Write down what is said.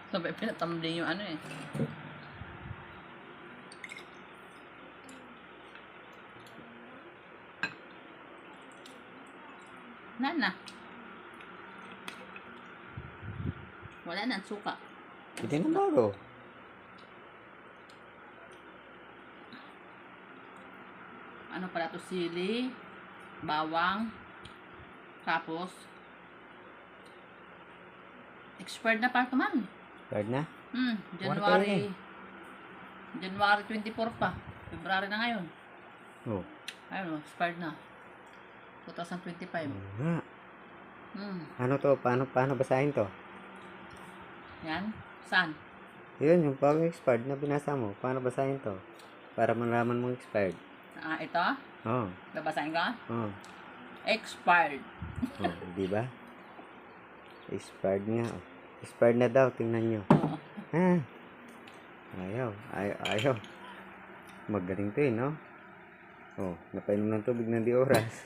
Sabay pinatumbling yung ano eh. Nana. Wala na, suka. Hindi na bago. Ano pala to, sili, bawang, tapos expired na pala ito, mami. Expired na? January 24 pa. February na ngayon. Oh. Ayun, expired na. 2025. Nga. Hmm. Ano to? Paano basahin to? Yan. Saan? Yun, yung pag expired na binasa mo. Paano basahin to? Para malaman mo expired. Ito? Oh. Babasahin ka? Oh. Expired. Oh, di ba? Expired nga. Oh. Expired na daw, tingnan nyo. Oo. Ah. Ayaw. Magaling to eh, no? Oh, napainom ng tubig na di oras.